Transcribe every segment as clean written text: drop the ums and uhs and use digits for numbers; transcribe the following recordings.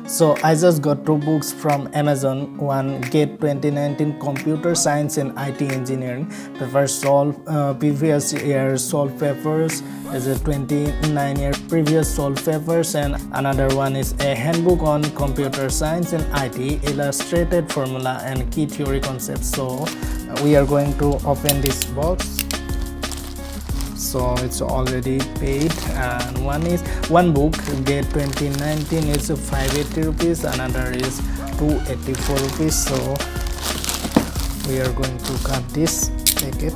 So I just got two books from Amazon. One, GATE 2019 Computer Science and IT Engineering. Previous year solved papers is a 29-year previous solved papers, and another one is a handbook on computer science and IT, illustrated formula and key theory concepts. So we are going to open this box. So it's already paid, and one book GATE 2019 is 580 rupees, another is 284 rupees. So we are going to cut this packet.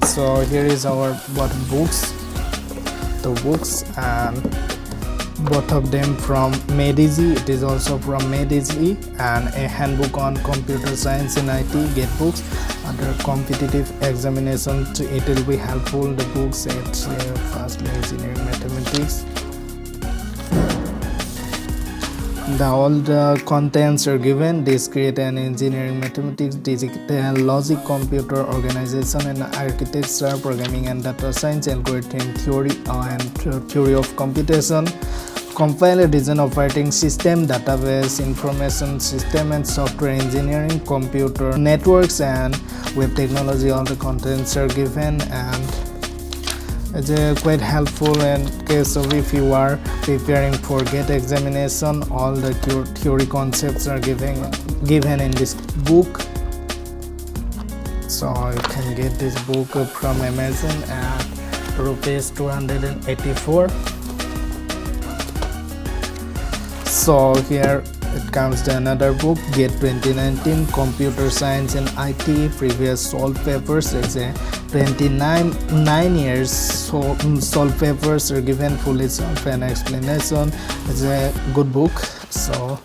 So here is our bottom books. The books, and both of them from Made-Easy. It is also from Made-Easy, and a handbook on computer science and IT, GATE books. Under competitive examinations, it will be helpful. The books at first engineering mathematics. All the contents are given. Discrete and engineering mathematics, digital logic, computer organization and architecture, programming and data science, algorithm theory and theory of computation, compiler design, operating system, database, information system and software engineering, computer networks and web technology. All the contents are given, and it's quite helpful in case of if you are preparing for GATE examination. All the theory concepts are given in this book. So you can get this book from Amazon at rupees 284. So here it comes to another book, GATE 2019 Computer Science and IT, previous solved papers. It's a 29 years solved papers are given, fully solved and explanation. It's a good book. So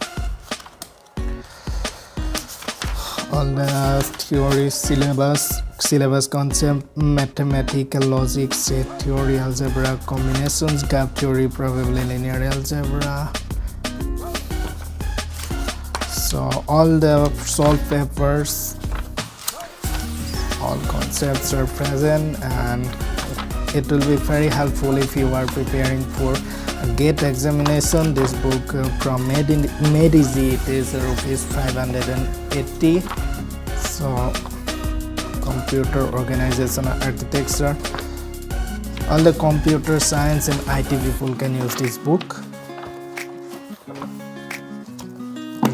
all the theory, syllabus concept, mathematical logic, set theory, algebra, combinations, gap theory, probably linear algebra. So all the solved papers, all concepts are present, and it will be very helpful if you are preparing for a GATE examination. This book from Made-Easy, it is rupees 580. So computer organization and architecture, all the computer science and IT people can use this book.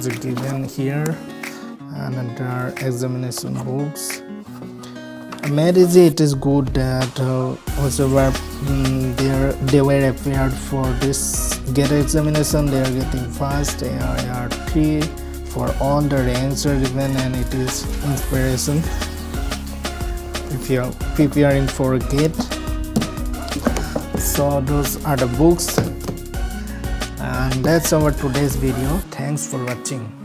It's given here, and under examination books. Made-Easy, it is good that whoever they were appeared for this GATE examination, they are getting first AR3 for all the ranks are given, and it is inspiration if you are preparing for GATE. So those are the books, and that's our today's video. Thanks for watching.